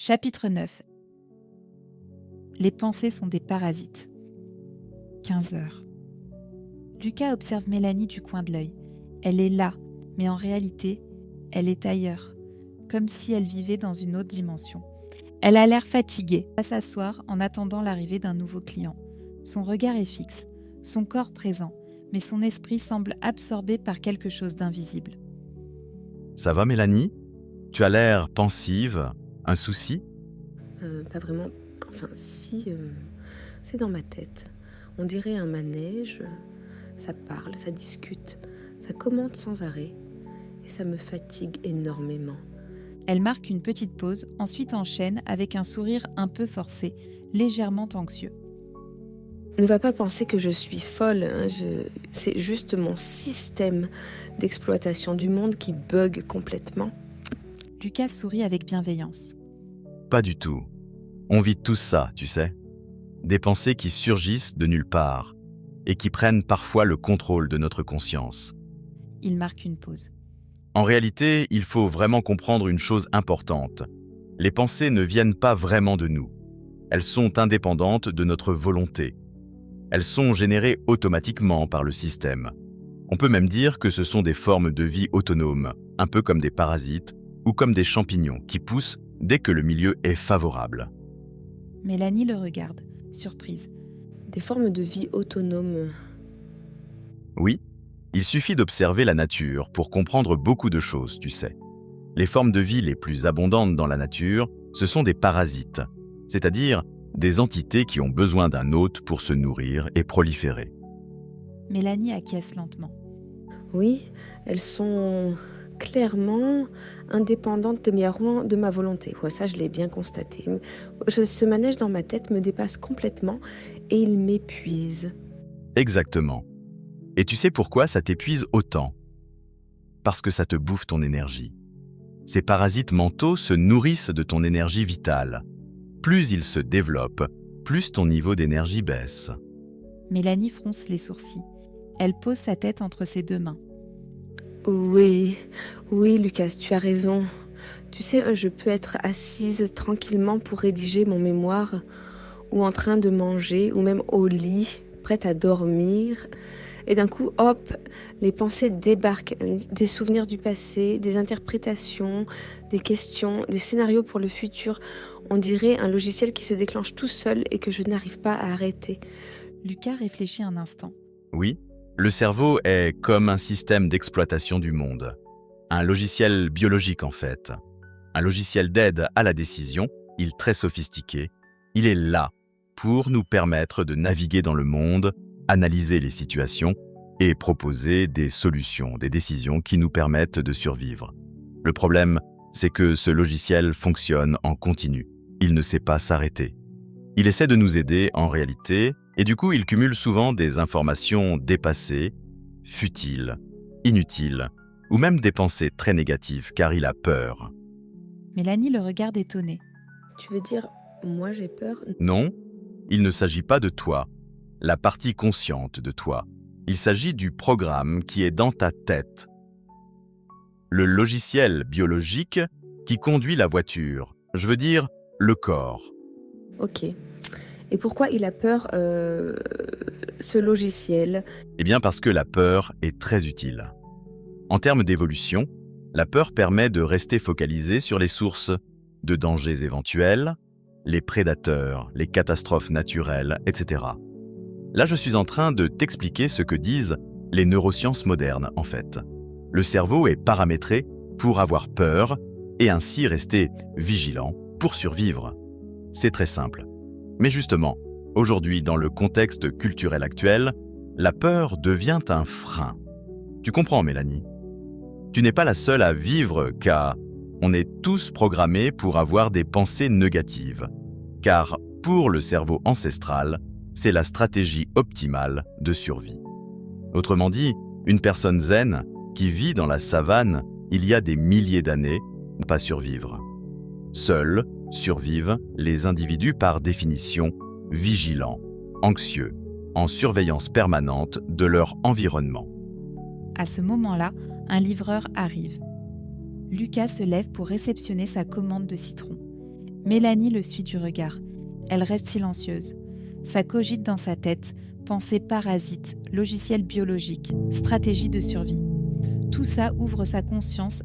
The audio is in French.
Chapitre 9. Les pensées sont des parasites. 15 heures. Lucas observe Mélanie du coin de l'œil. Elle est là, mais en réalité, elle est ailleurs, comme si elle vivait dans une autre dimension. Elle a l'air fatiguée, va s'asseoir en attendant l'arrivée d'un nouveau client. Son regard est fixe, son corps présent, mais son esprit semble absorbé par quelque chose d'invisible. Ça va, Mélanie? Tu as l'air pensive. Un souci? Pas vraiment. Enfin, si, c'est dans ma tête. On dirait un manège. Ça parle, ça discute, ça commente sans arrêt. Et ça me fatigue énormément. Elle marque une petite pause, ensuite enchaîne avec un sourire un peu forcé, légèrement anxieux. Ne va pas penser que je suis folle. C'est juste mon système d'exploitation du monde qui bug complètement. Lucas sourit avec bienveillance. Pas du tout. On vit tous ça, tu sais. Des pensées qui surgissent de nulle part et qui prennent parfois le contrôle de notre conscience. Il marque une pause. En réalité, il faut vraiment comprendre une chose importante. Les pensées ne viennent pas vraiment de nous. Elles sont indépendantes de notre volonté. Elles sont générées automatiquement par le système. On peut même dire que ce sont des formes de vie autonomes, un peu comme des parasites ou comme des champignons qui poussent dès que le milieu est favorable. Mélanie le regarde, surprise. Des formes de vie autonomes. Oui, il suffit d'observer la nature pour comprendre beaucoup de choses, tu sais. Les formes de vie les plus abondantes dans la nature, ce sont des parasites, c'est-à-dire des entités qui ont besoin d'un hôte pour se nourrir et proliférer. Mélanie acquiesce lentement. Oui, elles sont clairement indépendantes de ma volonté. Ouais, ça, je l'ai bien constaté. Ce manège dans ma tête me dépasse complètement et il m'épuise. Exactement. Et tu sais pourquoi ça t'épuise autant? Parce que ça te bouffe ton énergie. Ces parasites mentaux se nourrissent de ton énergie vitale. Plus ils se développent, plus ton niveau d'énergie baisse. Mélanie fronce les sourcils. Elle pose sa tête entre ses deux mains. Oui, Lucas, tu as raison. Tu sais, je peux être assise tranquillement pour rédiger mon mémoire, ou en train de manger, ou même au lit, prête à dormir. Et d'un coup, hop, les pensées débarquent, des souvenirs du passé, des interprétations, des questions, des scénarios pour le futur. On dirait un logiciel qui se déclenche tout seul et que je n'arrive pas à arrêter. Lucas réfléchit un instant. Oui, le cerveau est comme un système d'exploitation du monde. Un logiciel biologique en fait. Un logiciel d'aide à la décision, il est très sophistiqué. Il est là pour nous permettre de naviguer dans le monde, analyser les situations et proposer des solutions, des décisions qui nous permettent de survivre. Le problème, c'est que ce logiciel fonctionne en continu. Il ne sait pas s'arrêter. Il essaie de nous aider en réalité, et du coup, il cumule souvent des informations dépassées, futiles, inutiles, ou même des pensées très négatives, car il a peur. Mélanie le regarde étonnée. Tu veux dire, moi j'ai peur? Non, il ne s'agit pas de toi, la partie consciente de toi. Il s'agit du programme qui est dans ta tête. Le logiciel biologique qui conduit la voiture, je veux dire le corps. Ok. Et pourquoi il a peur, ce logiciel? Eh bien parce que la peur est très utile. En termes d'évolution, la peur permet de rester focalisé sur les sources de dangers éventuels, les prédateurs, les catastrophes naturelles, etc. Là, je suis en train de t'expliquer ce que disent les neurosciences modernes, en fait. Le cerveau est paramétré pour avoir peur et ainsi rester vigilant pour survivre. C'est très simple. Mais justement, aujourd'hui, dans le contexte culturel actuel, la peur devient un frein. Tu comprends, Mélanie? Tu n'es pas la seule à vivre car on est tous programmés pour avoir des pensées négatives. Car pour le cerveau ancestral, c'est la stratégie optimale de survie. Autrement dit, une personne zen qui vit dans la savane il y a des milliers d'années ne peut pas survivre. Seuls survivent les individus par définition vigilants, anxieux, en surveillance permanente de leur environnement. À ce moment-là, un livreur arrive. Lucas se lève pour réceptionner sa commande de citron. Mélanie le suit du regard. Elle reste silencieuse. Ça cogite dans sa tête, pensée parasite, logiciel biologique, stratégie de survie. Tout ça ouvre sa conscience